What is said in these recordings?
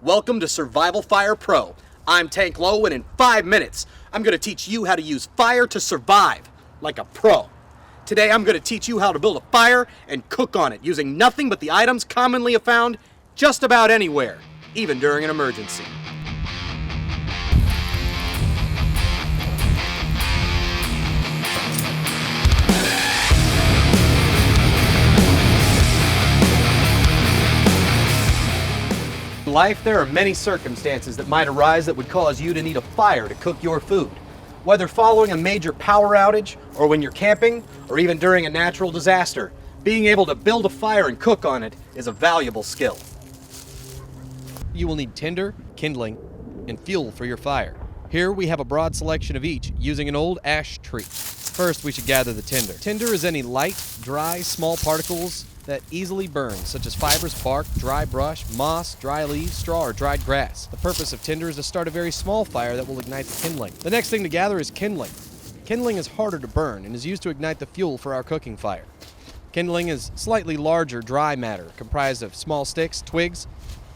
Welcome to Survival Fire Pro. I'm Tank Low, and in 5 minutes, I'm going to teach you how to use fire to survive like a pro. Today, I'm going to teach you how to build a fire and cook on it using nothing but the items commonly found just about anywhere, even during an emergency. In life, there are many circumstances that might arise that would cause you to need a fire to cook your food. Whether following a major power outage, or when you're camping, or even during a natural disaster, being able to build a fire and cook on it is a valuable skill. You will need tinder, kindling, and fuel for your fire. Here we have a broad selection of each using an old ash tree. First, we should gather the tinder. Tinder is any light, dry, small particles that easily burn, such as fibers, bark, dry brush, moss, dry leaves, straw, or dried grass. The purpose of tinder is to start a very small fire that will ignite the kindling. The next thing to gather is kindling. Kindling is harder to burn and is used to ignite the fuel for our cooking fire. Kindling is slightly larger dry matter comprised of small sticks, twigs,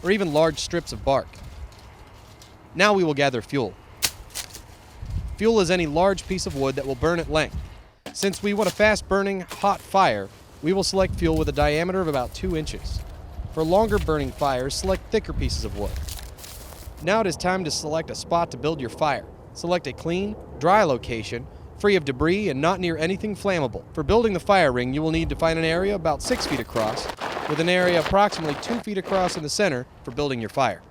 or even large strips of bark. Now we will gather fuel. Fuel is any large piece of wood that will burn at length. Since we want a fast-burning, hot fire, we will select fuel with a diameter of about 2 inches. For longer burning fires, select thicker pieces of wood. Now it is time to select a spot to build your fire. Select a clean, dry location, free of debris and not near anything flammable. For building the fire ring, you will need to find an area about 6 feet across, with an area approximately 2 feet across in the center for building your fire.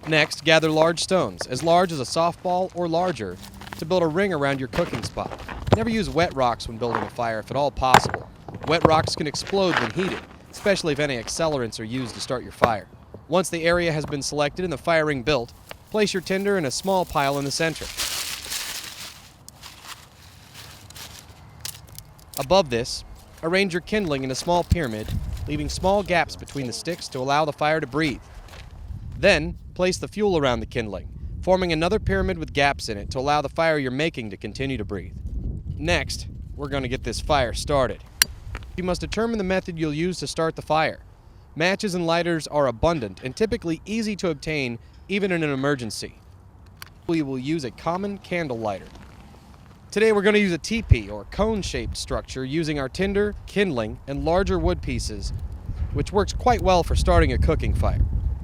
Next, gather large stones, as large as a softball or larger, to build a ring around your cooking spot. Never use wet rocks when building a fire if at all possible. Wet rocks can explode when heated, especially if any accelerants are used to start your fire. Once the area has been selected and the fire ring built, place your tinder in a small pile in the center. Above this, arrange your kindling in a small pyramid, leaving small gaps between the sticks to allow the fire to breathe. Then, place the fuel around the kindling, forming another pyramid with gaps in it to allow the fire you're making to continue to breathe. Next, we're going to get this fire started. You must determine the method you'll use to start the fire. Matches and lighters are abundant and typically easy to obtain even in an emergency. We will use a common candle lighter. Today we're going to use a teepee or cone-shaped structure using our tinder, kindling, and larger wood pieces, which works quite well for starting a cooking fire.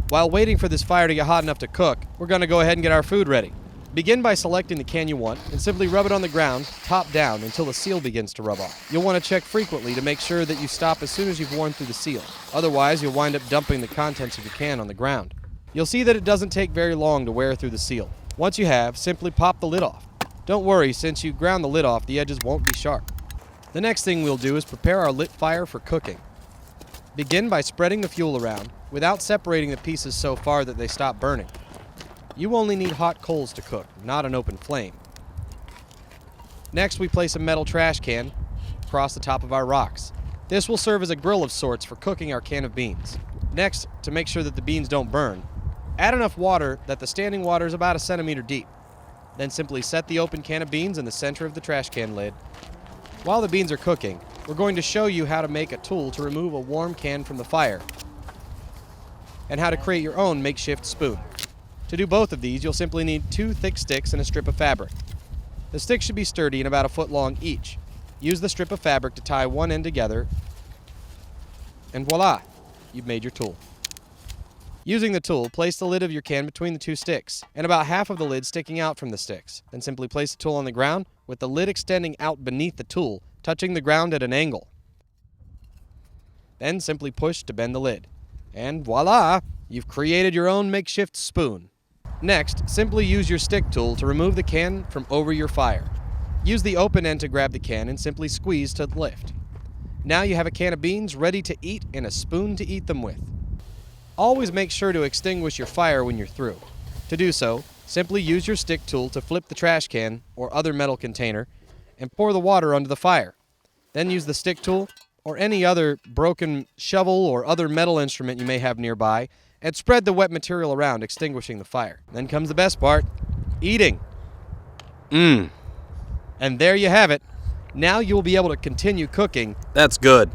While waiting for this fire to get hot enough to cook, we're going to go ahead and get our food ready. Begin by selecting the can you want and simply rub it on the ground, top down, until the seal begins to rub off. You'll want to check frequently to make sure that you stop as soon as you've worn through the seal. Otherwise, you'll wind up dumping the contents of your can on the ground. You'll see that it doesn't take very long to wear through the seal. Once you have, simply pop the lid off. Don't worry, since you ground the lid off, the edges won't be sharp. The next thing we'll do is prepare our lit fire for cooking. Begin by spreading the fuel around, without separating the pieces so far that they stop burning. You only need hot coals to cook, not an open flame. Next, we place a metal trash can across the top of our rocks. This will serve as a grill of sorts for cooking our can of beans. Next, to make sure that the beans don't burn, add enough water that the standing water is about 1 centimeter deep. Then simply set the open can of beans in the center of the trash can lid. While the beans are cooking, we're going to show you how to make a tool to remove a warm can from the fire, and how to create your own makeshift spoon. To do both of these, you'll simply need 2 thick sticks and a strip of fabric. The sticks should be sturdy and about 1 foot long each. Use the strip of fabric to tie one end together, and voila, you've made your tool. Using the tool, place the lid of your can between the 2 sticks, and about half of the lid sticking out from the sticks. Then simply place the tool on the ground, with the lid extending out beneath the tool, touching the ground at an angle. Then simply push to bend the lid. And voila, you've created your own makeshift spoon. Next, simply use your stick tool to remove the can from over your fire. Use the open end to grab the can and simply squeeze to lift. Now you have a can of beans ready to eat and a spoon to eat them with. Always make sure to extinguish your fire when you're through. To do so, simply use your stick tool to flip the trash can or other metal container and pour the water onto the fire. Then use the stick tool or any other broken shovel or other metal instrument you may have nearby and spread the wet material around, extinguishing the fire. Then comes the best part, eating. And there you have it. Now you will be able to continue cooking. That's good.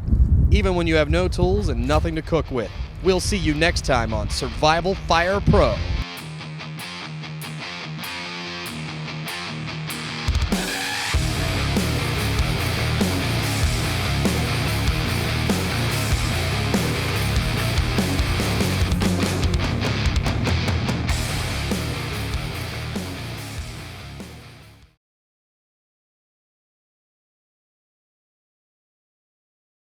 Even when you have no tools and nothing to cook with. We'll see you next time on Survival Fire Pro.